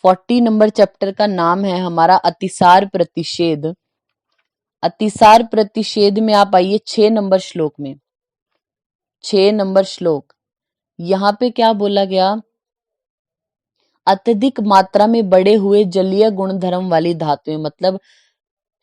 40 number chapter का नाम है हमारा अतिसार प्रतिषेध। अतिसार प्रतिषेध में आप आइए 6 नंबर श्लोक में। 6 नंबर श्लोक, यहाँ पे क्या बोला गया? अत्यधिक मात्रा में बढ़े हुए जलीय गुणधर्म वाली धातुएं, मतलब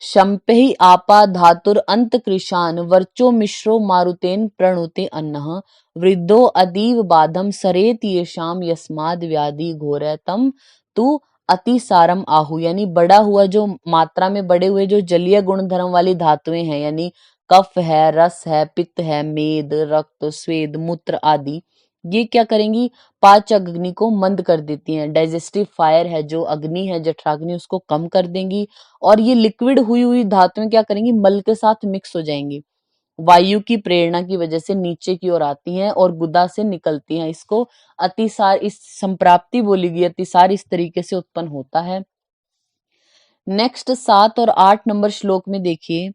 शम्पहि आपा धातुर अंतकृशान वर्चो मिश्रो मारुतेन प्रणुते अन्नः वृद्धो अदीव बाधम सरेत येषाम यस्माद् व्याधि घोरतम तु अतिसारम आहु। यानी बढ़ा हुआ जो मात्रा में बढ़े हुए जो जलीय गुणधर्म वाली धातुएं हैं, यानी कफ है, रस है, पित्त है, मेद, रक्त, स्वेद, मूत्र आदि, ये क्या करेंगी? पाचक अग्नि को मंद कर देती हैं। डाइजेस्टिव फायर है, जो अग्नि है जठराग्नि, उसको कम कर देंगी। और ये लिक्विड हुई हुई धातुएं क्या करेंगी? मल के साथ मिक्स हो जाएंगी। वायु की प्रेरणा की वजह से नीचे की ओर आती हैं और गुदा से निकलती हैं। इसको अतिसार, इस संप्राप्ति बोली गई। अतिसार इस तरीके से उत्पन्न होता है। नेक्स्ट 7 और 8 नंबर श्लोक में देखिए,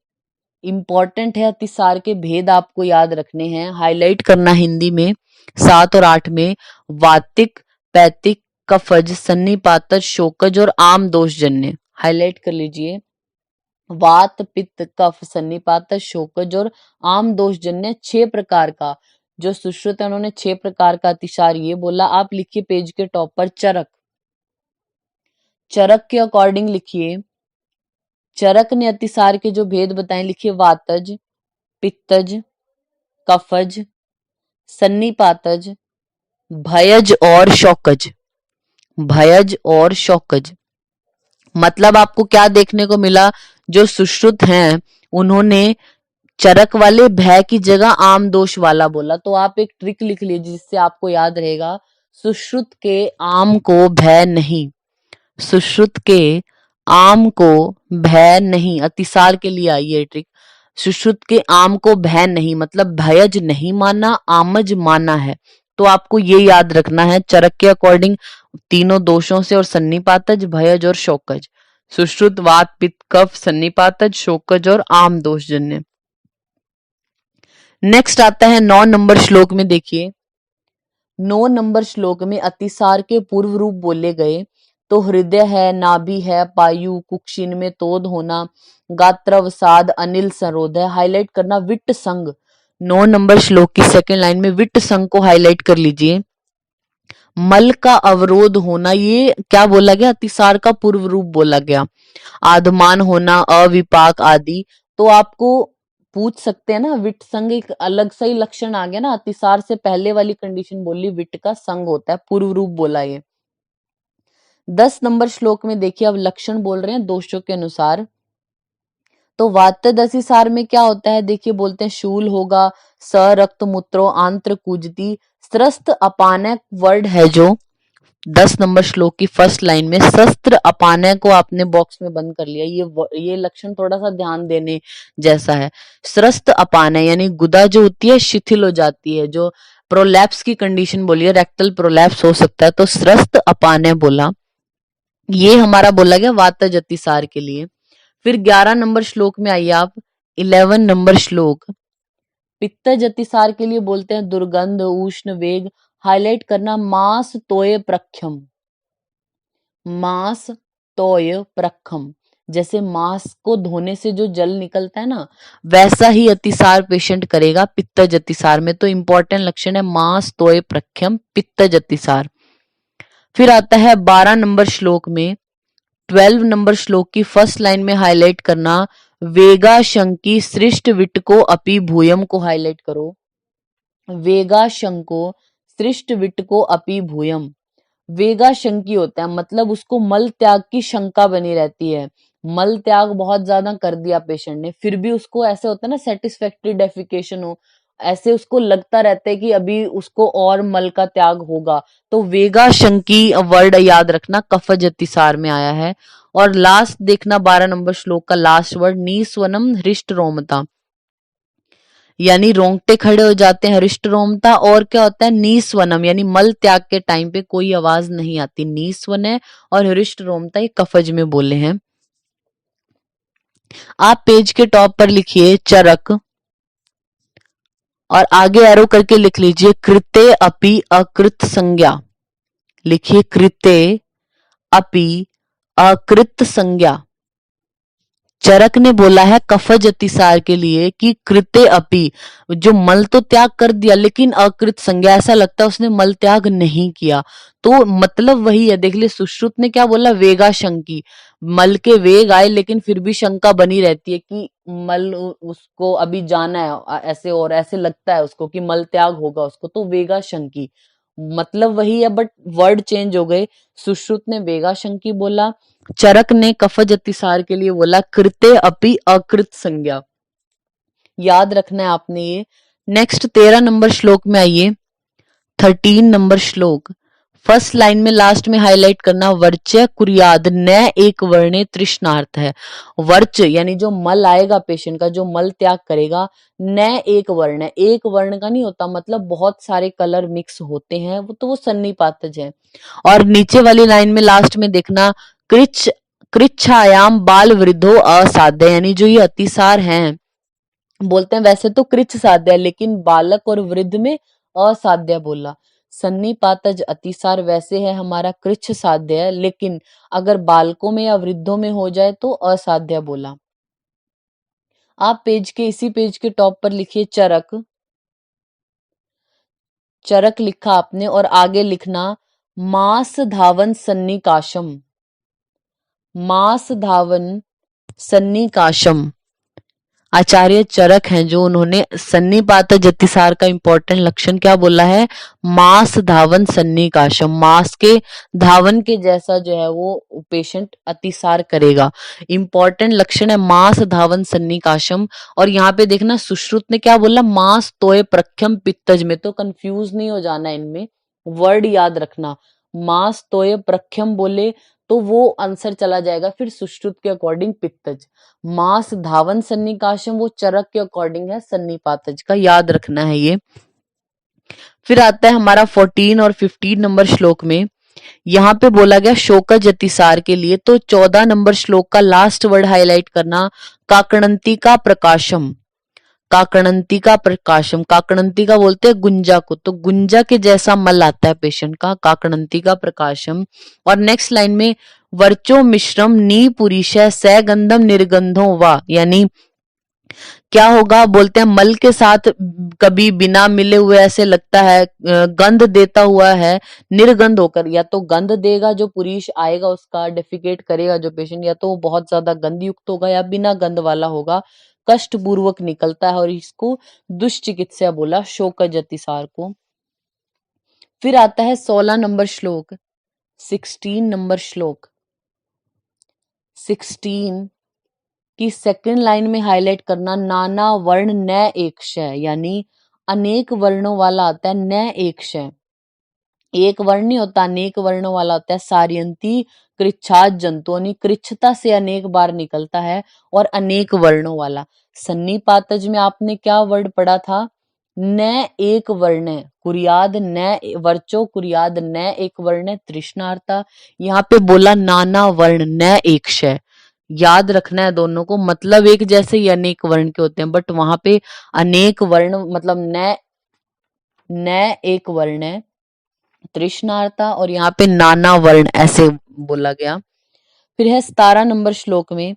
इंपॉर्टेंट है, अतिसार के भेद आपको याद रखने हैं, हाईलाइट करना हिंदी में। 7 और 8 में वातिक, पैतिक, कफज, सन्निपातज, शोकज और आम दोषजन्य, हाईलाइट कर लीजिए। वात, पित्त, कफ, सन्निपातज, शोकज और आम दोषजन्य 6 प्रकार का जो सुश्रुत है, उन्होंने 6 प्रकार का अतिसार ये बोला। आप लिखिए पेज के टॉप पर चरक। चरक के अकॉर्डिंग लिखिए, चरक ने अतिसार के जो भेद बताए लिखिए, वातज, पित्तज, कफज, सन्निपातज, भयज और शौकज। भयज और शौकज मतलब आपको क्या देखने को मिला? जो सुश्रुत हैं उन्होंने चरक वाले भय की जगह आम दोष वाला बोला। तो आप एक ट्रिक लिख लीजिए जिससे आपको याद रहेगा, सुश्रुत के आम को भय नहीं, सुश्रुत के आम को भय नहीं। अतिसार के लिए आई ये ट्रिक। सुश्रुत के आम को भय नहीं मतलब भयज नहीं माना, आमज माना है। तो आपको ये याद रखना है, चरक के अकॉर्डिंग तीनों दोषों से, और सन्निपातज, भयज और शोकज। सुश्रुत, वात, पित्त, कफ, सन्निपातज, शोकज और आम दोषजन्य। नेक्स्ट आता है 9 नंबर श्लोक में। देखिए 9 नंबर श्लोक में अतिसार के पूर्व रूप बोले गए। तो हृदय है, नाभि है, पायु, कुक्षिन में तोद होना, गात्रवसाद, अनिल सरोध है। हाईलाइट करना विट्ट संग। 9 नंबर श्लोक की सेकंड लाइन में विट्ट संग को हाईलाइट कर लीजिए। मल का अवरोध होना, ये क्या बोला गया? अतिसार का पूर्व रूप बोला गया। आधमान होना, अविपाक आदि। तो आपको पूछ सकते हैं ना, विट्ट संग एक अलग सा ही लक्षण आ गया ना। अतिसार से पहले वाली कंडीशन बोली, विट्ट का संग होता है, पूर्व रूप बोला ये। 10 नंबर श्लोक में देखिए, अब लक्षण बोल रहे हैं दोषों के अनुसार। तो वातदसिसार में क्या होता है? देखिए बोलते हैं शूल होगा, स रक्त मूत्रो आंत्र कूजती, स्रस्त अपानक वर्ड है जो 10 नंबर श्लोक की फर्स्ट लाइन में, शस्त्र अपानय को आपने बॉक्स में बंद कर लिया। ये लक्षण थोड़ा सा ध्यान देने जैसा है। स्रस्त अपानय यानी गुदा जो होती है शिथिल हो जाती है, जो प्रोलैप्स की कंडीशन बोली है, रेक्टल प्रोलैप्स हो सकता है। तो स्रस्त अपानय बोला, ये हमारा बोला गया वातज अतिसार के लिए। फिर 11 नंबर श्लोक में आइए आप, 11 नंबर श्लोक पित्तज अतिसार के लिए बोलते हैं दुर्गंध, उष्ण, वेग। हाईलाइट करना मास तोय प्रख्यम। मास तोय प्रखम, जैसे मांस को धोने से जो जल निकलता है ना, वैसा ही अतिसार पेशेंट करेगा पित्तज अतिसार में। तो इंपॉर्टेंट लक्षण है मास तोय प्रख्यम, पित्तज अतिसार। फिर आता है 12 नंबर श्लोक में, 12 नंबर श्लोक की फर्स्ट लाइन में हाईलाइट करना वेगा शंकी सृष्ट विटको अपि भूयम को हाईलाइट करो। वेगा शंको सृष्ट विटको अपि भूयम। वेगा शंकी होता है मतलब उसको मल त्याग की शंका बनी रहती है। मल त्याग बहुत ज्यादा कर दिया पेशेंट ने, फिर भी उसको ऐसे होता है ना सेटिस्फैक्टरी डेफिकेशन हो, ऐसे उसको लगता रहता है कि अभी उसको और मल का त्याग होगा। तो वेगा शंकी वर्ड याद रखना, कफज अतिसार में आया है। और लास्ट देखना 12 नंबर श्लोक का लास्ट वर्ड, नीस्वनम हृष्ट रोमता, यानी रोंगटे खड़े हो जाते हैं, हृष्ट रोमता। और क्या होता है? नीस्वनम यानी मल त्याग के टाइम पे कोई आवाज नहीं आती, नीस्वन है। और हृष्ट रोमता ये कफज में बोले हैं। आप पेज के टॉप पर लिखिए चरक, और आगे एरो करके लिख लीजिए कृते अपि अकृत संज्ञा। लिखिए कृते अपि अकृत संज्ञा। चरक ने बोला है कफज अतिसार के लिए कि कृते अपि, जो मल तो त्याग कर दिया लेकिन अकृत संज्ञा, ऐसा लगता है उसने मल त्याग नहीं किया। तो मतलब वही है, देख ले सुश्रुत ने क्या बोला, वेगा शंकी, मल के वेग आए लेकिन फिर भी शंका बनी रहती है कि मल उसको अभी जाना है ऐसे, और ऐसे लगता है उसको कि मल त्याग होगा उसको, तो वेगा शंकी मतलब वही है, बट वर्ड चेंज हो गए। सुश्रुत ने वेगा शंकी बोला, चरक ने कफज अतिसार के लिए बोला कृते अपि अकृत संज्ञा। याद रखना है आपने ये। नेक्स्ट 13 नंबर श्लोक में आइए। 13 नंबर श्लोक, फर्स्ट लाइन में लास्ट में हाईलाइट करना, वर्च्य कुर्याद न एक वर्णे तृष्णार्थ है। वर्च यानी जो मल आएगा पेशेंट का, जो मल त्याग करेगा, न एक वर्ण है, एक वर्ण का नहीं होता, मतलब बहुत सारे कलर मिक्स होते हैं वो, तो वो सन्निपातज है। और नीचे वाली लाइन में लास्ट में देखना, कृच्छ कृच्छायाम बाल वृद्धो असाध्य, यानी जो ये अतिसार हैं, बोलते हैं वैसे तो कृच्छ साध्य है लेकिन बालक और वृद्ध में असाध्य बोला। सन्निपातज अतिसार वैसे है हमारा कृच्छ साध्य है, लेकिन अगर बालकों में या वृद्धों में हो जाए तो असाध्य बोला। आप पेज के इसी पेज के टॉप पर लिखिए चरक, चरक लिखा आपने और आगे लिखना मास धावन सन्निकाशम, मास धावन सन्निकाशम। आचार्य चरक हैं जो, उन्होंने सन्निपातज अतिसार का इंपॉर्टेंट लक्षण क्या बोला है, मास धावन सन्निकाशम, मास के धावन के जैसा जो है वो पेशेंट अतिसार करेगा। इंपॉर्टेंट लक्षण है मास धावन सन्निकाशम। और यहाँ पे देखना सुश्रुत ने क्या बोला, मास तोय प्रख्यम पित्तज में, तो कंफ्यूज नहीं हो जाना इनमें, वर्ड याद रखना। मास तोय प्रख्यम बोले तो वो आंसर चला जाएगा फिर सुश्रुत के अकॉर्डिंग पित्तज। मास धावन सन्निकाशम वो चरक के अकॉर्डिंग है सन्निपातज का, याद रखना है ये। फिर आता है हमारा 14 और 15 नंबर श्लोक में, यहाँ पे बोला गया शोकज अतिसार के लिए, तो 14 नंबर श्लोक का लास्ट वर्ड हाईलाइट करना, काकणंती का प्रकाशम, काकणंती का प्रकाशम। काकणंती का बोलते हैं गुंजा को, तो गुंजा के जैसा मल आता है पेशेंट का, काकणंती का प्रकाशम। और नेक्स्ट लाइन में वर्चो मिश्रम नी पुरीश सैगंधम निर्गंधो वा, यानी क्या होगा, बोलते हैं मल के साथ कभी बिना मिले हुए ऐसे लगता है, गंध देता हुआ है, निर्गंध होकर, या तो गंध देगा जो पुरीश आएगा उसका, डेफिकेट करेगा जो पेशेंट, या तो वो बहुत ज्यादा गंध युक्त होगा या बिना गंध वाला होगा, कष्ट पूर्वक निकलता है, और इसको दुष्चिकित्सा बोला शोकज अतिसार को। फिर आता है 16 नंबर श्लोक, 16 नंबर श्लोक, 16 की सेकंड लाइन में हाईलाइट करना, नाना वर्ण न एक क्षय, यानी अनेक वर्णों वाला आता है न एक क्षय, एक वर्ण नहीं होता, अनेक वर्णों वाला होता है। सारियंती कृच्छा जंतुओं, कृच्छता से अनेक बार निकलता है, और अनेक वर्णों वाला। सन्निपातज में आपने क्या वर्ड पढ़ा था, न एक वर्ण कुरियाद, न वर्चो कुरियाद न एक वर्ण तृष्णार्ता, यहाँ पे बोला नाना वर्ण न एक क्षय। याद रखना है दोनों को, मतलब एक जैसे ही अनेक वर्ण के होते हैं, बट वहां पे अनेक वर्ण मतलब न न एक वर्ण है तृष्णार्ता, और यहाँ पे नाना वर्ण ऐसे बोला गया। फिर है 17 नंबर श्लोक में,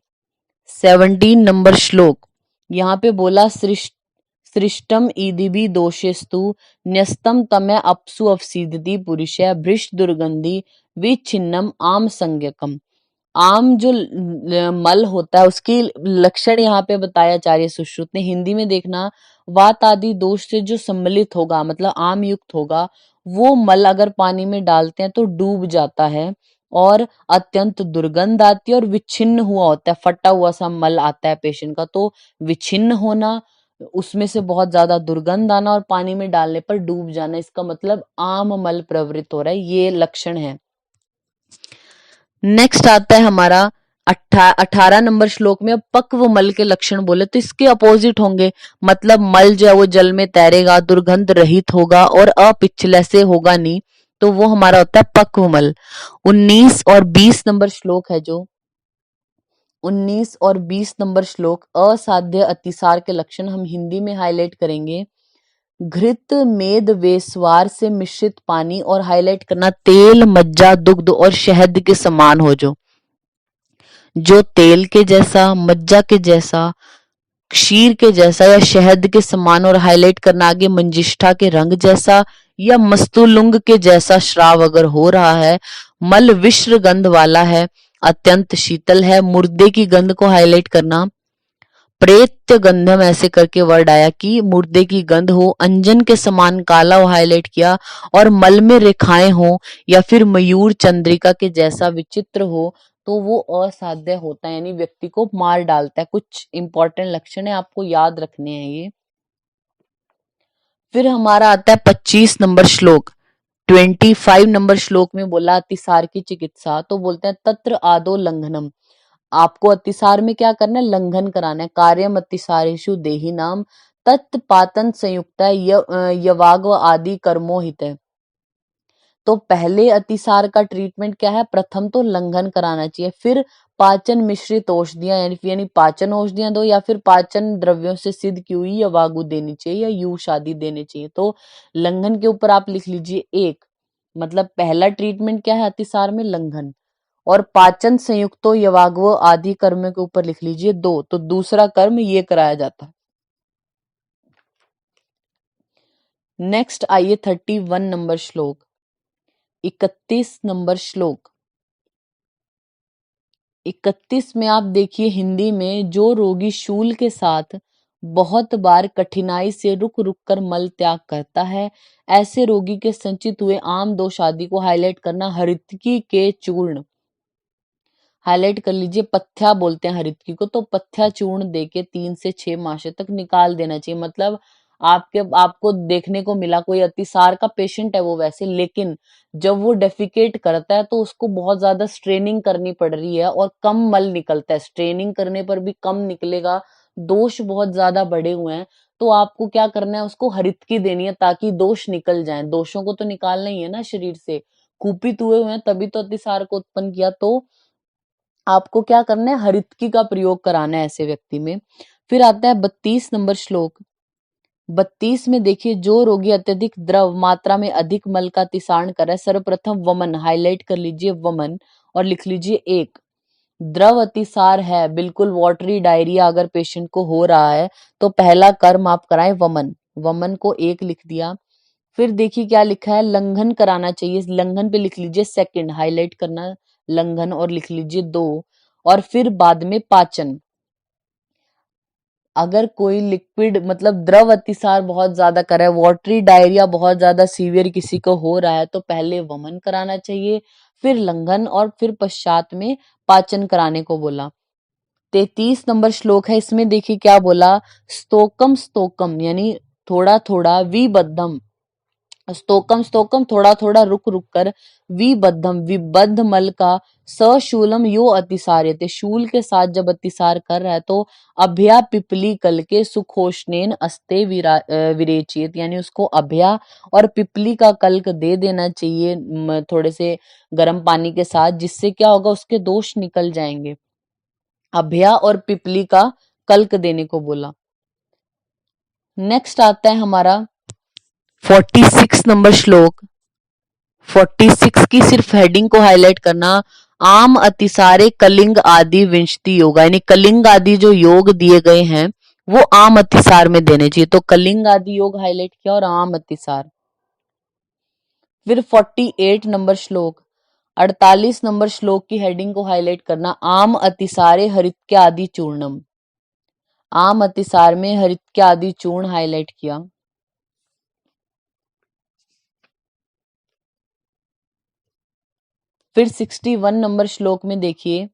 17 नंबर श्लोक, यहाँ पे बोला सृष्टम ईदिभि दोषेस्तु न्यस्तम तमय अपसु अवसीदति पुरुषय भृष्ट दुर्गंधि विच्छिन्नम आम संज्ञकम। आम जो मल होता है उसकी लक्षण यहाँ पे बताया आचार्य सुश्रुत ने। हिंदी में देखना, वात आदि दोष से जो सम्मिलित होगा, मतलब आम युक्त होगा, वो मल अगर पानी में डालते हैं तो डूब जाता है, और अत्यंत दुर्गंध आती है, और विच्छिन्न हुआ होता है, फटा हुआ सा मल आता है पेशेंट का, तो विच्छिन्न होना, उसमें से बहुत ज्यादा दुर्गंध आना, और पानी में डालने पर डूब जाना, इसका मतलब आम मल प्रवृत्त हो रहा है, ये लक्षण है। नेक्स्ट आता है हमारा 18 नंबर श्लोक में, अब पक्व मल के लक्षण बोले तो इसके अपोजिट होंगे, मतलब मल जो है वो जल में तैरेगा, दुर्गंध रहित होगा, और अपिछले से होगा नहीं, तो वो हमारा होता है पक्व मल। 19 और 20 नंबर श्लोक है जो, 19 और 20 नंबर श्लोक असाध्य अतिसार के लक्षण हम हिंदी में हाईलाइट करेंगे। घृत मेद वेस्वार से मिश्रित पानी, और हाईलाइट करना तेल मज्जा दुग्ध और शहद के समान हो, जो तेल के जैसा, मज्जा के जैसा, क्षीर के जैसा या शहद के समान, और हाईलाइट करना आगे मंजिष्ठा के रंग जैसा या मस्तुलुंग के जैसा श्राव अगर हो रहा है, मल विश्र गंध वाला है, अत्यंत शीतल है, मुर्दे की गंध को हाईलाइट करना, प्रेत्य गंधम ऐसे करके वर्ड आया कि मुर्दे की गंध हो, अंजन के समान काला हो हाईलाइट किया, और मल में रेखाएं हो या फिर मयूर चंद्रिका के जैसा विचित्र हो, तो वो असाध्य होता है, यानी व्यक्ति को मार डालता है। कुछ इंपॉर्टेंट लक्षण है, आपको याद रखने हैं ये। फिर हमारा आता है 25 नंबर श्लोक। 25 नंबर श्लोक में बोला अतिसार की चिकित्सा, तो बोलते हैं तत्र आदो लंघनम, आपको अतिसार में क्या करना है, लंघन कराना है। कार्यम अतिसारेषु देही नाम तत्पातन संयुक्त यवाग्व आदि कर्मोहित है। तो पहले अतिसार का ट्रीटमेंट क्या है, प्रथम तो लंघन कराना चाहिए, फिर पाचन मिश्रित औषधियां यानी पाचन औषधियां दो, या फिर पाचन द्रव्यों से सिद्ध की हुई या वागु देनी चाहिए या यूष आदि देने चाहिए। तो लंघन के ऊपर आप लिख लीजिए एक, मतलब पहला ट्रीटमेंट क्या है अतिसार में, लंघन। और पाचन संयुक्तो यवाग्व आदि कर्म के ऊपर लिख लीजिए दो, तो दूसरा कर्म ये कराया जाता है। नेक्स्ट आइए 31 नंबर श्लोक। 31 नंबर श्लोक। 31 में आप देखिए हिंदी में, जो रोगी शूल के साथ बहुत बार कठिनाई से रुक रुक कर मल त्याग करता है, ऐसे रोगी के संचित हुए आम दोष आदि को हाईलाइट करना, हरितकी के चूर्ण हाईलाइट कर लीजिए, पथ्या बोलते हैं हरितकी को, तो पथ्या चूर्ण देके 3 से 6 मासे तक निकाल देना चाहिए। मतलब आपको देखने को मिला कोई अतिसार का पेशेंट है वो वैसे, लेकिन जब वो डेफिकेट करता है तो उसको बहुत ज्यादा स्ट्रेनिंग करनी पड़ रही है और कम मल निकलता है, स्ट्रेनिंग करने पर भी कम निकलेगा, दोष बहुत ज्यादा बढ़े हुए हैं, तो आपको क्या करना है, उसको हरितकी देनी है ताकि दोष निकल जाए। दोषों को तो निकालना ही है ना शरीर से, कुपित हुए हैं तभी तो अतिसार को उत्पन्न किया, तो आपको क्या करना है, हरितकी का प्रयोग कराना है ऐसे व्यक्ति में। फिर आता है 32 नंबर श्लोक। 32 में देखिए, जो रोगी अत्यधिक द्रव मात्रा में अधिक मल का अतिसार करे, सर्वप्रथम वमन हाईलाइट कर लीजिए, वमन, और लिख लीजिए एक। द्रव अतिसार है, बिल्कुल वाटरी डायरिया अगर पेशेंट को हो रहा है, तो पहला कर्म आप कराएं वमन, वमन को एक लिख दिया। फिर देखिए क्या लिखा है, लंघन कराना चाहिए, लंघन पे लिख लीजिए सेकंड, हाईलाइट करना लंघन और लिख लीजिए दो। और फिर बाद में पाचन, अगर कोई लिक्विड मतलब द्रव अतिसार बहुत ज्यादा कर रहा है, वाटरी डायरिया बहुत ज्यादा सीवियर किसी को हो रहा है, तो पहले वमन कराना चाहिए, फिर लंघन, और फिर पश्चात में पाचन कराने को बोला। 33 नंबर श्लोक है, इसमें देखिए क्या बोला, स्तोकम स्तोकम यानी थोड़ा थोड़ा, विबद्धम स्तोकम स्तोकम थोड़ा थोड़ा रुक रुक कर, विबद्धम विबद्ध मल का, सशूलम यो अतिसार्यते शूल के साथ जब अतिसार कर रहा है, तो अभ्या पिपली कल के सुखोष्णेन अस्ते विरेचित, यानी उसको अभ्या और पिपली का कल्क दे देना चाहिए थोड़े से गर्म पानी के साथ, जिससे क्या होगा, उसके दोष निकल जाएंगे। अभ्या और पिपली का कल्क देने को बोला। नेक्स्ट आता है हमारा 46 नंबर श्लोक। 46 की सिर्फ हेडिंग को हाईलाइट करना, आम अतिसारे कलिंग आदि विंशति योगा, यानी कलिंग आदि जो योग दिए गए हैं वो आम अतिसार में देने चाहिए, तो कलिंग आदि योग हाईलाइट किया और आम अतिसार। फिर 48 नंबर श्लोक। 48 नंबर श्लोक की हेडिंग को हाईलाइट करना, आम अतिसारे हरित्य आदि चूर्णम, आम अतिसार में हरित्य आदि चूर्ण हाईलाइट किया। फिर 61 नंबर श्लोक में देखिए,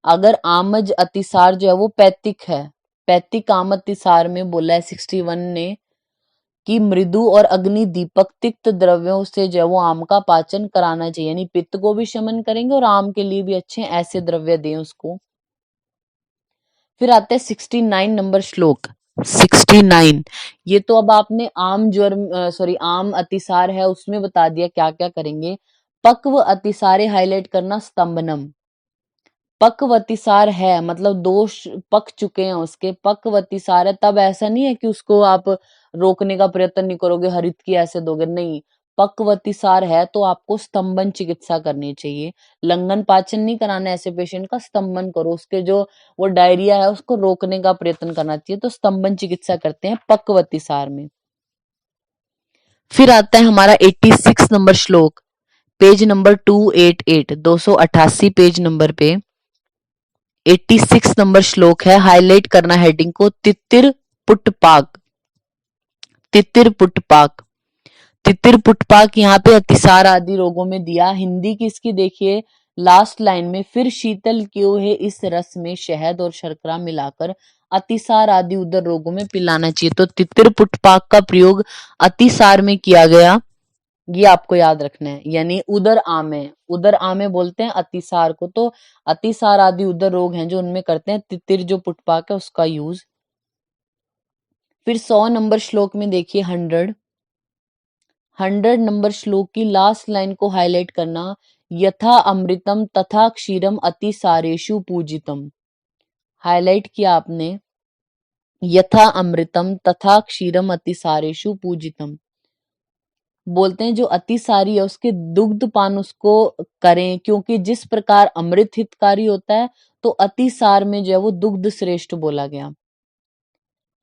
अगर आमज अतिसार जो है वो पैतिक है, पैतिक आम अतिसार में बोला है 61 ने कि मृदु और अग्नि दीपक तिक्त द्रव्यों से जो है वो आम का पाचन कराना चाहिए, यानी पित्त को भी शमन करेंगे और आम के लिए भी अच्छे ऐसे द्रव्य दें उसको। फिर आता है 69 नंबर श्लोक। 69, ये तो अब आपने आम ज्वर आम अतिसार है उसमें बता दिया क्या क्या करेंगे। पक्व अतिसारे हाईलाइट करना स्तंभनम, पक्वतिसार है मतलब दोष पक चुके हैं उसके, पक्वतिसार है तब ऐसा नहीं है कि उसको आप रोकने का प्रयत्न नहीं करोगे, हरित की ऐसे दोगे, नहीं। पक्वतिसार है तो आपको स्तंभन चिकित्सा करनी चाहिए। लंघन पाचन नहीं कराना ऐसे पेशेंट का, स्तंभन करो, उसके जो वो डायरिया है उसको रोकने का प्रयत्न करना चाहिए, तो स्तंभन चिकित्सा करते हैं पक्वतिसार में। फिर आता है हमारा 86 नंबर श्लोक, पेज नंबर 288, 288 पेज नंबर पे 86 नंबर श्लोक है। हाईलाइट करना हेडिंग को, तितिर पुटपाक। तितिर पुटपाक, तितिर पुटपाक यहाँ पे अतिसार आदि रोगों में दिया। हिंदी की इसकी देखिए लास्ट लाइन में, फिर शीतल क्यों है इस रस में शहद और शर्करा मिलाकर अतिसार आदि उदर रोगों में पिलाना चाहिए। तो तितिर पुटपाक का प्रयोग अतिसार में किया गया, ये आपको याद रखना है। यानी उदर आमे, उदर आमे बोलते हैं अतिसार को, तो अतिसार आदि उदर रोग हैं जो उनमें करते हैं तितिर जो पुटपाक है उसका यूज। फिर 100 नंबर श्लोक में देखिए 100 नंबर श्लोक की लास्ट लाइन को हाईलाइट करना, यथा अमृतम तथा क्षीरम अतिसारेषु पूजितम। हाईलाइट किया आपने, यथा अमृतम तथा क्षीरम अतिसारेषु पूजितम। बोलते हैं जो अतिसारी है उसके दुग्ध पान उसको करें, क्योंकि जिस प्रकार अमृत हितकारी होता है तो अतिसार में जो है वो दुग्ध श्रेष्ठ बोला गया।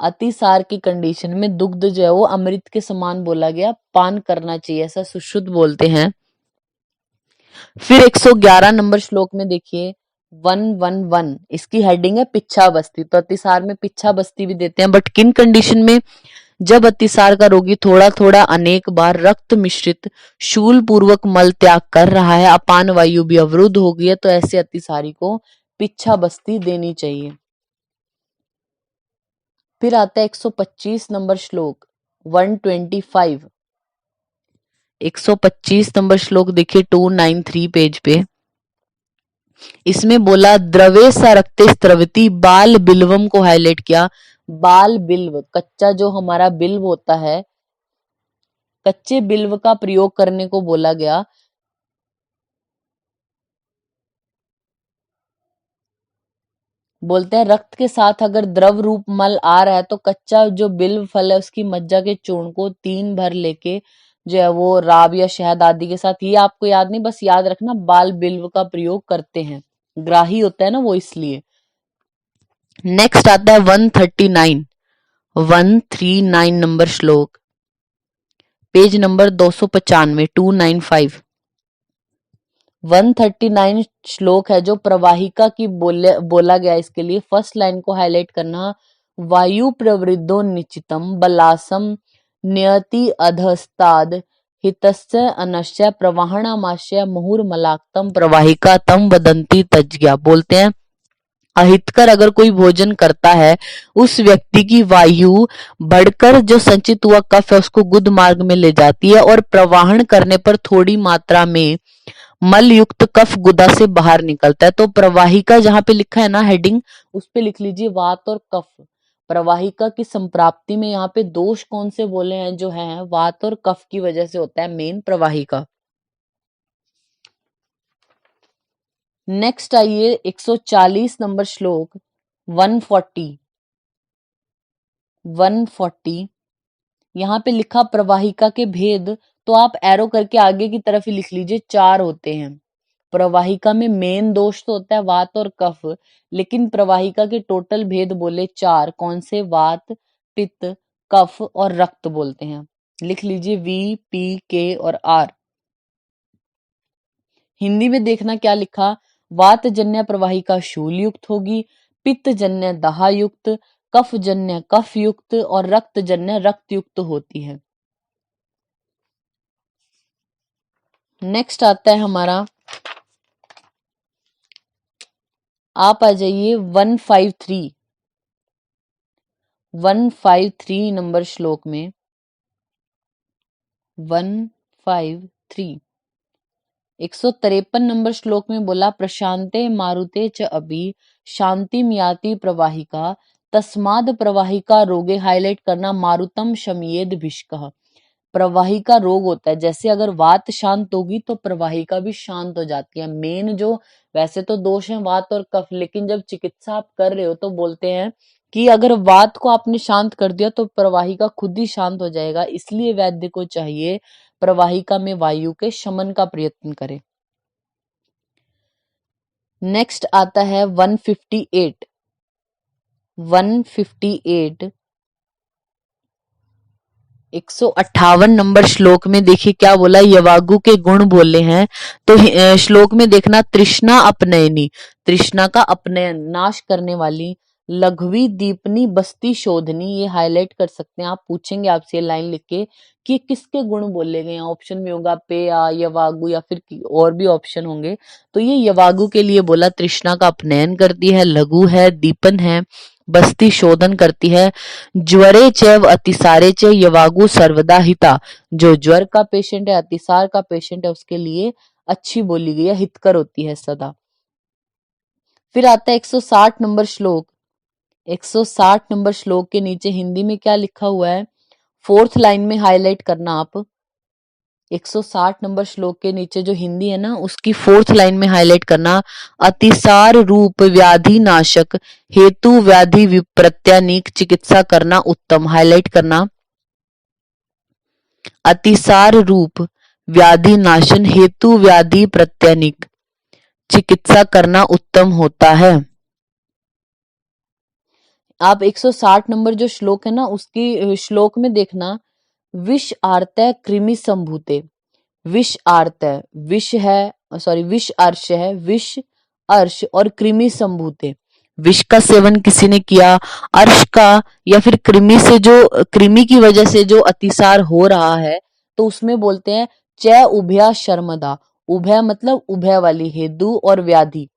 अतिसार की कंडीशन में दुग्ध जो है वो अमृत के समान बोला गया, पान करना चाहिए, ऐसा सुश्रुत बोलते हैं। फिर 111 नंबर श्लोक में देखिए 111, इसकी हेडिंग है पिच्छा बस्ती। तो अतिसार में पिच्छा बस्ती भी देते हैं, बट किन कंडीशन में, जब अतिसार का रोगी थोड़ा थोड़ा अनेक बार रक्त मिश्रित शूल पूर्वक मल त्याग कर रहा है, अपान वायु भी अवरुद्ध हो गई है, तो ऐसे अतिसारी को पिच्छा बस्ती देनी चाहिए। फिर आता है 125 नंबर श्लोक 125, 125 नंबर श्लोक देखिए 293 पेज पे। इसमें बोला द्रवे सा रक्ते स्रवती बाल बिल्वम को हाईलाइट किया। बाल बिल्व, कच्चा जो हमारा बिल्व होता है, कच्चे बिल्व का प्रयोग करने को बोला गया। बोलते हैं रक्त के साथ अगर द्रव रूप मल आ रहा है तो कच्चा जो बिल्व फल है उसकी मज्जा के चूर्ण को 3 भर लेके जो है वो राब या शहद आदि के साथ, ये आपको याद नहीं, बस याद रखना बाल बिल्व का प्रयोग करते हैं, ग्राही होता है ना वो, इसलिए। नेक्स्ट आता है 139, 139 नंबर श्लोक, पेज नंबर 295, 295। 139 श्लोक है जो प्रवाहिका की बोला गया। इसके लिए फर्स्ट लाइन को हाईलाइट करना, वायु प्रवृद्धो निश्चितम बलासम नियति अधस्ताद हितस्य अनश्य प्रवाहणामाश्य मुहुर्मलाक्तम प्रवाहिका तम वदंती तज्ज्ञा। बोलते हैं अहितकर अगर कोई भोजन करता है, उस व्यक्ति की वायु बढ़कर जो संचित हुआ कफ है उसको गुद मार्ग में ले जाती है, और प्रवाहन करने पर थोड़ी मात्रा में मल युक्त कफ गुदा से बाहर निकलता है। तो प्रवाहिका जहां पे लिखा है ना हेडिंग, उस पे लिख लीजिए वात और कफ। प्रवाहिका की संप्राप्ति में यहाँ पे दोष कौन से बोले हैं जो है, वात और कफ की वजह से होता है मेन प्रवाहिका। नेक्स्ट आइए 140 नंबर श्लोक 140, 140। यहाँ पे लिखा प्रवाहिका के भेद, तो आप एरो करके आगे की तरफ ही लिख लीजिए, 4 होते हैं। प्रवाहिका में मेन दोष तो होता है वात और कफ, लेकिन प्रवाहिका के टोटल भेद बोले 4, कौन से, वात, पित्त, कफ और रक्त बोलते हैं। लिख लीजिए वी, पी, के और आर। हिंदी में देखना क्या लिखा, वात जन्य प्रवाहिका शूल युक्त होगी, पित्त जन्य दाह युक्त, कफ जन्य कफ युक्त और रक्त जन्य रक्त युक्त होती है। नेक्स्ट आता है हमारा, आप आ जाइए 153, 153 नंबर श्लोक में 153, 153 नंबर श्लोक में बोला प्रशांते मारुते च अभी शांतिम याति प्रवाहिका तस्माद प्रवाहिका रोगे। हाईलाइट करना मारुतम शमयेद भिष्कः। प्रवाहिका रोग होता है। जैसे अगर वात शांत होगी तो प्रवाहिका भी शांत हो जाती है। मेन जो वैसे तो दोष है वात और कफ, लेकिन जब चिकित्सा आप कर रहे हो तो बोलते हैं कि अगर वात को आपने शांत कर दिया तो प्रवाहिका खुद ही शांत हो जाएगा, इसलिए वैद्य को चाहिए प्रवाहिका में वायु के शमन का प्रयत्न करे। नेक्स्ट आता है 158। 158 158 नंबर श्लोक में देखिए क्या बोला, यवागु के गुण बोले हैं। तो श्लोक में देखना, तृष्णा अपनयनी, तृष्णा का अपनयन, नाश करने वाली, लघवी दीपनी बस्ती शोधनी, ये हाईलाइट कर सकते हैं आप, पूछेंगे आपसे ये लाइन लिख के कि किसके गुण बोले गए हैं। ऑप्शन में होगा पेया, यवागु या फिर और भी ऑप्शन होंगे। तो ये यवागु के लिए बोला, तृष्णा का अपनयन करती है, लघु है, दीपन है, बस्ती शोधन करती है। ज्वरे चैव अतिसारे च यवागु सर्वदा हिता, जो ज्वर का पेशेंट है, अतिसार का पेशेंट है, उसके लिए अच्छी बोली गई है, हितकर होती है सदा। फिर आता है 160 नंबर श्लोक। 160 नंबर श्लोक के नीचे हिंदी में क्या लिखा हुआ है, फोर्थ लाइन में हाईलाइट करना आप। 160 नंबर श्लोक के नीचे जो हिंदी है ना, उसकी फोर्थ लाइन में हाईलाइट करना, अतिसार रूप व्याधि नाशक हेतु व्याधि विप्रत्यानीक चिकित्सा करना उत्तम। हाईलाइट करना, अतिसार रूप व्याधि नाशन हेतु व्याधि प्रत्यानीक चिकित्सा करना उत्तम होता है। आप 160 नंबर जो श्लोक है ना, उसकी श्लोक में देखना, विष आर्त कृमि संभूते, विष आर्त, विष है, सॉरी विष अर्श है, विष अर्श और कृमि संभूते, विष का सेवन किसी ने किया, अर्श का, या फिर कृमि से जो, कृमि की वजह से जो अतिसार हो रहा है, तो उसमें बोलते हैं चै उभया शर्मदा, उभय मतलब उभय वाली, हेतु और व्याधि,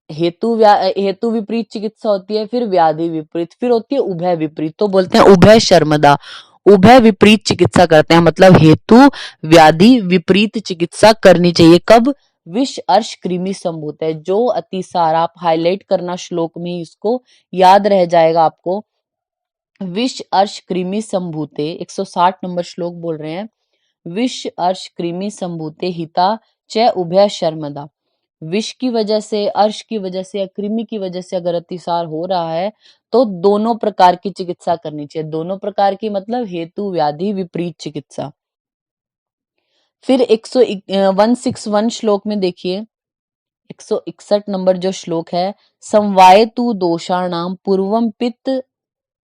हेतु विपरीत चिकित्सा होती है, फिर व्याधि विपरीत, फिर होती है उभय विपरीत, तो बोलते हैं उभय शर्मदा, उभय विपरीत चिकित्सा करते हैं, मतलब हेतु व्याधि विपरीत चिकित्सा करनी चाहिए। कब, विष अर्श कृमि संभूत है, जो अतिसार, आप हाईलाइट करना श्लोक में ही, इसको याद रह जाएगा आपको, विष अर्श कृमि संभूते, 160 नंबर श्लोक बोल रहे हैं, विष अर्श कृमि संभूते हिता च उभय शर्मदा, विष की वजह से, अर्श की वजह से या कृमि की वजह से अगर अतिसार हो रहा है तो दोनों प्रकार की चिकित्सा करनी चाहिए। दोनों प्रकार की मतलब हेतु व्याधि विपरीत चिकित्सा। फिर 161 श्लोक में देखिए, 161 नंबर जो श्लोक है, संवायतु दोषाणाम पूर्वम पित्त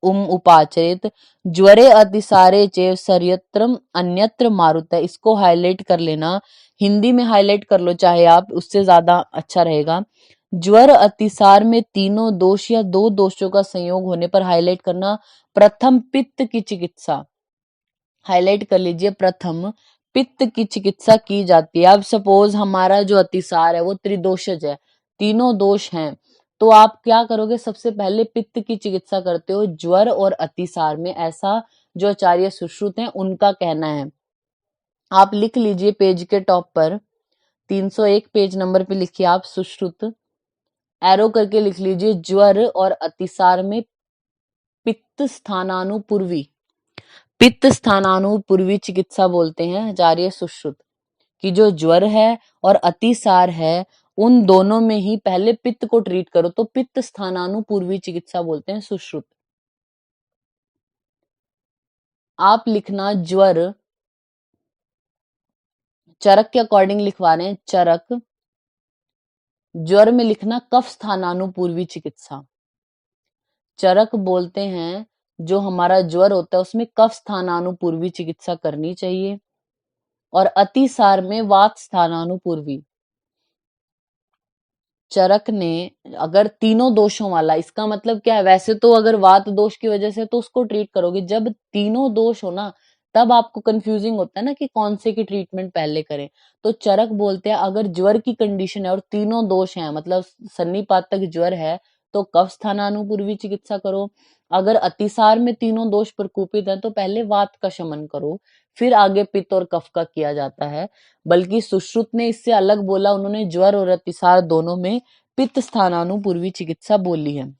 उपाचरित ज्वरे अतिसारे चेव सर्यत्रम अन्यत्र मारुत है, इसको हाईलाइट कर लेना, हिंदी में हाईलाइट कर लो चाहे आप, उससे ज्यादा अच्छा रहेगा। ज्वर अतिसार में तीनों दोष या दो दोषों का संयोग होने पर हाईलाइट करना, प्रथम पित्त की चिकित्सा, हाईलाइट कर लीजिए, प्रथम पित्त की चिकित्सा की जाती है। अब सपोज हमारा जो अतिसार है वो त्रिदोषज है, तीनों दोष हैं, तो आप क्या करोगे, सबसे पहले पित्त की चिकित्सा करते हो ज्वर और अतिसार में, ऐसा जो आचार्य सुश्रुत हैं उनका कहना है। आप लिख लीजिए पेज के टॉप पर, 301 पेज नंबर पे लिखिए आप सुश्रुत, एरो करके लिख लीजिए, ज्वर और अतिसार में पित्त स्थानानुपूर्वी, पित्त स्थानानुपूर्वी चिकित्सा बोलते हैं आचार्य सुश्रुत, कि जो ज्वर है और अतिसार है उन दोनों में ही पहले पित्त को ट्रीट करो, तो पित्त स्थानानुपूर्वी चिकित्सा बोलते हैं सुश्रुत। आप लिखना ज्वर, चरक के अकॉर्डिंग लिखवा रहे हैं, चरक, ज्वर में लिखना कफ स्थानानुपूर्वी चिकित्सा, चरक बोलते हैं जो हमारा ज्वर होता है उसमें कफ स्थानानुपूर्वी चिकित्सा करनी चाहिए, और अतिसार में वात स्थानानुपूर्वी। चरक ने अगर तीनों दोषों वाला, इसका मतलब क्या है, वैसे तो अगर वात दोष की वजह से तो उसको ट्रीट करोगे, जब तीनों दोष हो ना तब आपको कंफ्यूजिंग होता है ना कि कौन से की ट्रीटमेंट पहले करें। तो चरक बोलते हैं अगर ज्वर की कंडीशन है और तीनों दोष हैं, मतलब सन्निपातक ज्वर है, तो कफ स्थानानुपूर्वी चिकित्सा करो। अगर अतिसार में तीनों दोष प्रकोपित है तो पहले वात का शमन करो, फिर आगे पित्त और कफ का किया जाता है। बल्कि सुश्रुत ने इससे अलग बोला, उन्होंने ज्वर और अतिसार दोनों में पित्त स्थानानुपूर्वी चिकित्सा बोली है।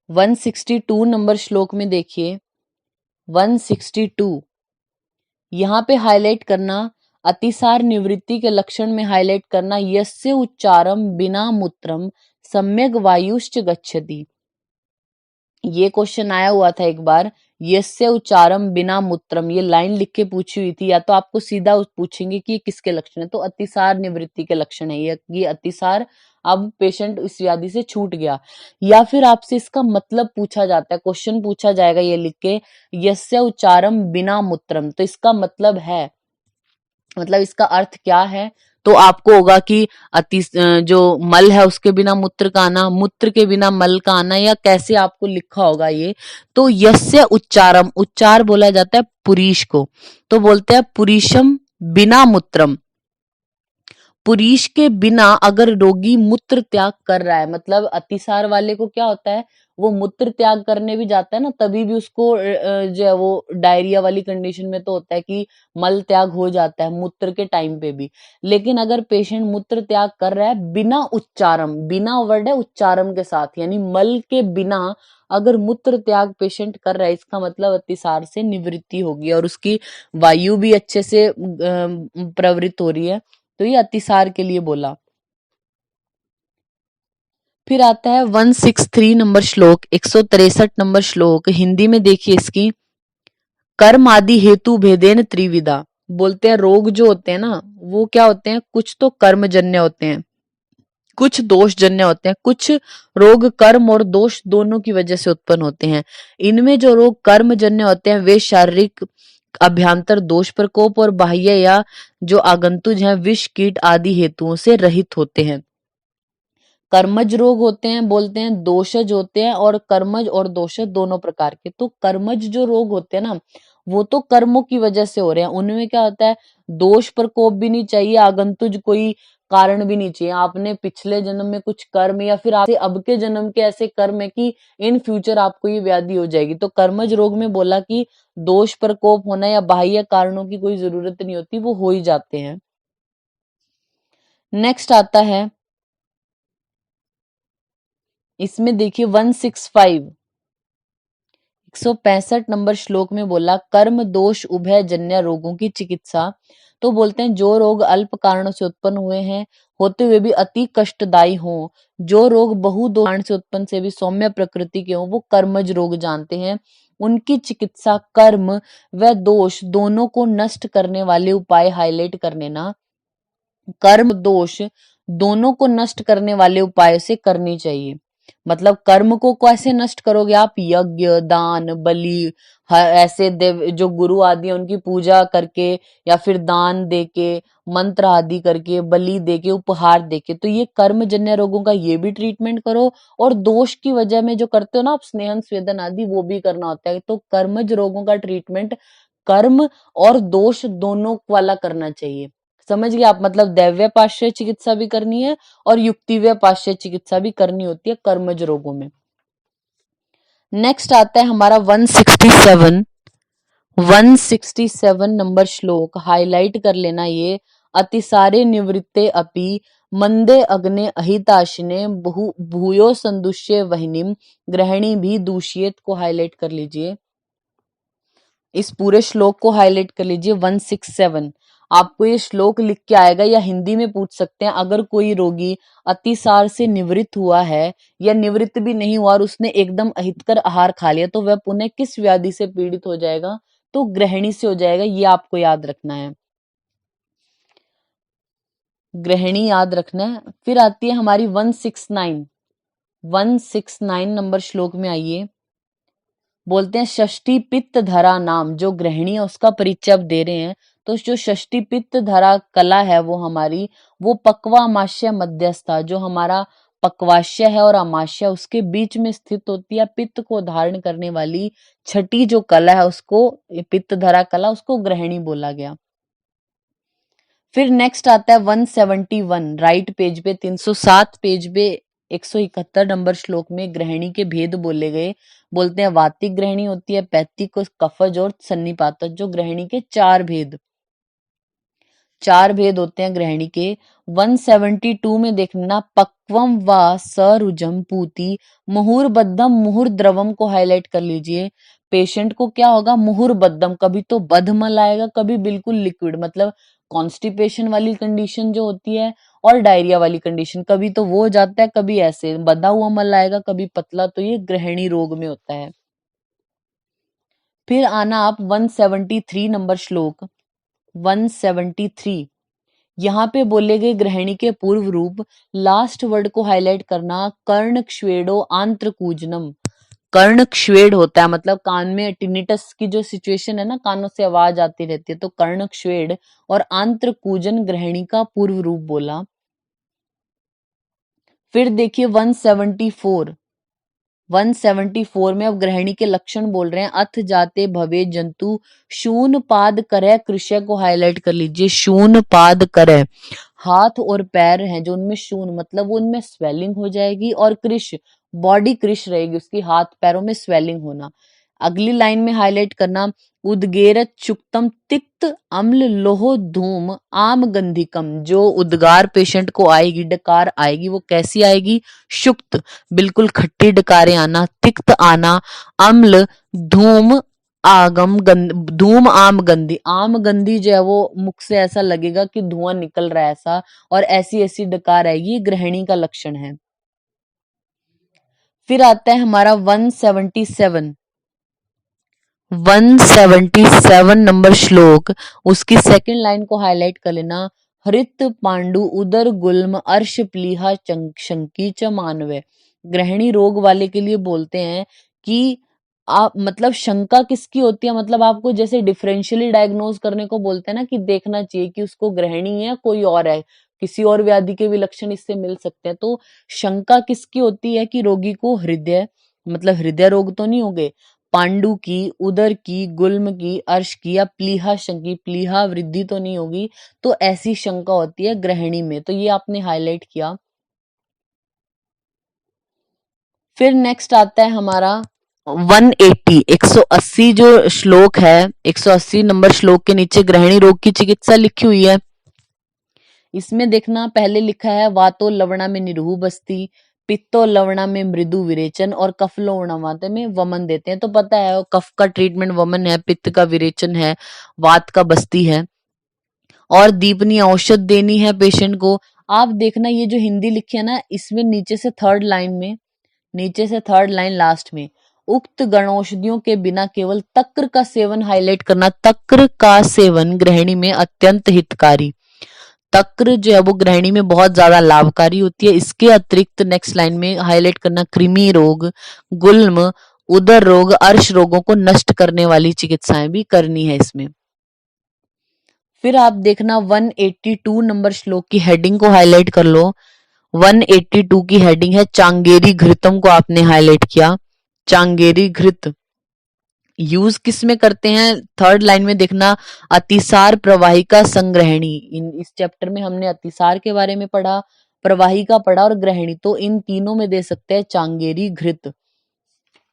162 नंबर श्लोक में देखिए, 162 यहाँ पे हाईलाइट करना, अतिसार निवृत्ति के लक्षण में हाईलाइट करना, यस्य उच्चारम बिना मूत्रम सम्यक वायुश्च गच्छति। ये क्वेश्चन आया हुआ था एक बार, यस्य उच्चारम बिना मूत्रम, ये लाइन लिख के पूछी हुई थी, या तो आपको सीधा पूछेंगे कि ये किसके लक्षण है, तो अतिसार निवृत्ति के लक्षण है ये अतिसार, अब पेशेंट इस व्याधि से छूट गया। या फिर आपसे इसका मतलब पूछा जाता है, क्वेश्चन पूछा जाएगा ये लिख के, यस्य उच्चारम बिना मूत्रम, तो इसका मतलब है, मतलब इसका अर्थ क्या है, तो आपको होगा कि जो मल है उसके बिना मूत्र का आना, मूत्र के बिना मल का आना, या कैसे आपको लिखा होगा ये। तो यस्य उच्चारम, उच्चार बोला जाता है पुरीश को, तो बोलते हैं पुरीशम बिना मूत्रम, पुरीश के बिना अगर रोगी मूत्र त्याग कर रहा है, मतलब अतिसार वाले को क्या होता है, वो मूत्र त्याग करने भी जाता है ना, तभी भी उसको जो है वो डायरिया वाली कंडीशन में तो होता है कि मल त्याग हो जाता है मूत्र के टाइम पे भी। लेकिन अगर पेशेंट मूत्र त्याग कर रहा है बिना उच्चारम, बिना वर्ड है उच्चारम के साथ, यानी मल के बिना अगर मूत्र त्याग पेशेंट कर रहा है, इसका मतलब अतिसार से निवृत्ति होगी और उसकी वायु भी अच्छे से प्रवृत्त हो रही है, तो ये अतिसार के लिए बोला। फिर आता है 163 नंबर श्लोक, 163 नंबर श्लोक, हिंदी में देखिए इसकी, कर्म आदि हेतु भेदेन त्रिविधा, बोलते हैं रोग जो होते हैं ना वो क्या होते हैं, कुछ तो कर्मजन्य होते हैं, कुछ दोषजन्य होते हैं, कुछ रोग कर्म और दोष दोनों की वजह से उत्पन्न होते हैं। इनमें जो रोग कर्मजन्य होते हैं वे शारीरिक अभ्यंतर दोष प्रकोप और बाह्य या जो आगंतुज हैं विष कीट आदि हेतुओं से रहित होते हैं। कर्मज रोग होते हैं, बोलते हैं दोषज होते हैं, और कर्मज और दोषज दोनों प्रकार के। तो कर्मज जो रोग होते हैं ना वो तो कर्मों की वजह से हो रहे हैं, उनमें क्या होता है दोष प्रकोप भी नहीं चाहिए, आगंतुज कोई कारण भी नहीं चाहिए, आपने पिछले जन्म में कुछ कर्म या फिर आपसे अब के जन्म के ऐसे कर्म है कि इन फ्यूचर आपको ये व्याधि हो जाएगी। तो कर्मज रोग में बोला कि दोष प्रकोप होना या बाह्य कारणों की कोई जरूरत नहीं होती, वो हो ही जाते हैं। नेक्स्ट आता है इसमें देखिए 165 165 नंबर श्लोक में बोला कर्म दोष उभय जन्य रोगों की चिकित्सा, तो बोलते हैं जो रोग अल्प कारणों से उत्पन्न हुए हैं होते हुए भी अति कष्टदायी हो, जो रोग बहु दो कारण से उत्पन्न से भी सौम्य प्रकृति के हो, वो कर्मज रोग जानते हैं। उनकी चिकित्सा कर्म व दोष दोनों को नष्ट करने वाले उपाय हाईलाइट करने ना, कर्म दोष दोनों को नष्ट करने वाले उपाय से करनी चाहिए। मतलब कर्म को कैसे नष्ट करोगे आप, यज्ञ दान बलि, ऐसे देव जो गुरु आदि हैं उनकी पूजा करके या फिर दान देके, मंत्र आदि करके, बलि देके, उपहार देके, तो ये कर्मजन्य रोगों का ये भी ट्रीटमेंट करो, और दोष की वजह में जो करते हो ना आप स्नेहन स्वेदन आदि, वो भी करना होता है। तो कर्मज रोगों का ट्रीटमेंट कर्म और दोष दोनों वाला करना चाहिए। समझ गए आप, मतलब दैव्य पाश्चर्य चिकित्सा भी करनी है और युक्तिव्य पाश्चर्य चिकित्सा भी करनी होती है कर्मज रोगों में। नेक्स्ट आता है हमारा 167 नंबर श्लोक, हाईलाइट कर लेना ये, अतिसारे निवृत्ते अपि मंदे अग्ने अहिताशिने भूयो संदुष्य वहिनीम ग्रहणी भी दूषियत, को हाईलाइट कर लीजिए, इस पूरे श्लोक को हाईलाइट कर लीजिए 167। आपको ये श्लोक लिख के आएगा या हिंदी में पूछ सकते हैं, अगर कोई रोगी अतिसार से निवृत्त हुआ है या निवृत्त भी नहीं हुआ और उसने एकदम अहितकर आहार खा लिया तो वह पुनः किस व्याधि से पीड़ित हो जाएगा, तो ग्रहणी से हो जाएगा, ये आपको याद रखना है, ग्रहणी याद रखना है। फिर आती है हमारी 169 नंबर श्लोक में आइए, बोलते हैं षष्ठी पित्त धरा नाम, जो गृहिणी है उसका परिचय अब दे रहे हैं। तो जो षष्ठी पित्त धरा कला है वो हमारी, वो पक्वा अमाश्य मध्यस्था, जो हमारा पक्वाश्य है और अमाश्य उसके बीच में स्थित होती है, पित्त को धारण करने वाली छठी जो कला है उसको, पित्त धरा कला, उसको गृहिणी बोला गया। फिर नेक्स्ट आता है 171 राइट पेज पे, 307 पेज पे 171 नंबर श्लोक में गृहिणी के भेद बोले गए। बोलते हैं वातिक गृहिणी होती है, पैतिक, कफज और सन्निपातज, जो गृहिणी के चार भेद होते हैं गृहिणी के। 172 में देखना पक्वम व सरुजम पूति मुहुर्बद्धम मुहुर्द्रवम, को हाईलाइट कर लीजिए। पेशेंट को क्या होगा, मुहुर बद्धम, कभी तो बदमल आएगा, कभी बिल्कुल लिक्विड, मतलब कॉन्स्टिपेशन वाली कंडीशन जो होती है और डायरिया वाली कंडीशन, कभी तो वो हो जाता है, कभी ऐसे बंधा हुआ मल आएगा, कभी पतला, तो ये गृहिणी रोग में होता है। फिर आना आप 173 नंबर श्लोक, 173, यहाँ पे बोले गए गृहिणी के पूर्व रूप, लास्ट वर्ड को हाईलाइट करना, कर्णक्ष्वेडो आंत्रकूजनम। कर्णक्ष्वेड होता है मतलब कान में टिनिटस की जो सिचुएशन है ना, कानों से आवाज आती रहती है, तो कर्णक्ष्वेड और आंत्रकूजन गृहिणी का पूर्व रूप बोला। फिर देखिए 174, 174 में अब गृहिणी के लक्षण बोल रहे हैं, अथ जाते भवे जंतु शून पाद करे, कृष्य को हाईलाइट कर लीजिए, शून पाद करे, हाथ और पैर हैं जो उनमें शून मतलब वो उनमें स्वेलिंग हो जाएगी, और कृश बॉडी कृश रहेगी, उसकी हाथ पैरों में स्वेलिंग होना। अगली लाइन में हाईलाइट करना, उद्गेरत चुक्तम तिक्त अम्ल लोह धूम आम गंधिकम, जो उद्गार पेशेंट को आएगी, डकार आएगी, वो कैसी आएगी, शुक्त बिल्कुल खट्टी डकारें आना, तिक्त आना, अम्ल, धूम, आगम गंध, धूम आम गंधी, आम गंधी जो है वो मुख से ऐसा लगेगा कि धुआं निकल रहा है ऐसा, और ऐसी ऐसी डकार आएगी, गृहिणी का लक्षण है। फिर आता है हमारा 177, 177 नंबर श्लोक, उसकी सेकंड लाइन को हाईलाइट कर लेना, हृत पांडु उदर गुल्म अर्श प्लीहा शंकी च मानवे। गृहिणी रोग वाले के लिए बोलते हैं कि आप मतलब शंका किसकी होती है, मतलब आपको जैसे डिफरेंशियली डायग्नोज करने को बोलते हैं ना, कि देखना चाहिए कि उसको गृहिणी है या कोई और है, किसी और व्याधि के भी लक्षण इससे मिल सकते हैं, तो शंका किसकी होती है कि रोगी को हृदय मतलब हृदय रोग तो नहीं हो गए, पांडु की, उदर की, गुल्म की, अर्श की, या प्लीहा शंकी, प्लीहा वृद्धि तो नहीं होगी, तो ऐसी शंका होती है गृहिणी में, तो ये आपने हाईलाइट किया। फिर नेक्स्ट आता है हमारा 180, 180 जो श्लोक है, 180 नंबर श्लोक के नीचे गृहिणी रोग की चिकित्सा लिखी हुई है। इसमें देखना पहले लिखा है, वातो लवणा में निरूह बस्ती, पित्तो लवणा में मृदु विरेचन, और कफ लवणा में वमन देते हैं, तो पता है कफ का ट्रीटमेंट वमन है, पित्त का विरेचन है, वात का बस्ती है, और दीपनी औषध देनी है पेशेंट को। आप देखना ये जो हिंदी लिखी है ना, इसमें नीचे से थर्ड लाइन में, नीचे से थर्ड लाइन लास्ट में, उक्त गणौषधियों के बिना केवल तक्र का सेवन हाईलाइट करना, तक्र का सेवन गृहिणी में अत्यंत हितकारी, तक्र जो है वो गृहिणी में बहुत ज्यादा लाभकारी होती है। इसके अतिरिक्त नेक्स्ट लाइन में हाईलाइट करना, कृमि रोग, गुल्म, उदर रोग, अर्श रोगों को नष्ट करने वाली चिकित्साएं भी करनी है इसमें। फिर आप देखना 182 नंबर श्लोक की हेडिंग को हाईलाइट कर लो, 182 की हेडिंग है, चांगेरी घृतम को आपने हाईलाइट किया। चांगेरी घृत यूज किस में करते हैं, थर्ड लाइन में देखना, अतिसार प्रवाहिका संग्रहणी, इस चैप्टर में हमने अतिसार के बारे में पढ़ा, प्रवाहिका पढ़ा और ग्रहणी, तो इन तीनों में दे सकते हैं चांगेरी घृत,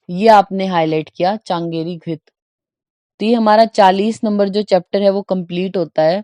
ये आपने हाईलाइट किया चांगेरी घृत। तो ये हमारा 40 नंबर जो चैप्टर है वो कंप्लीट होता है।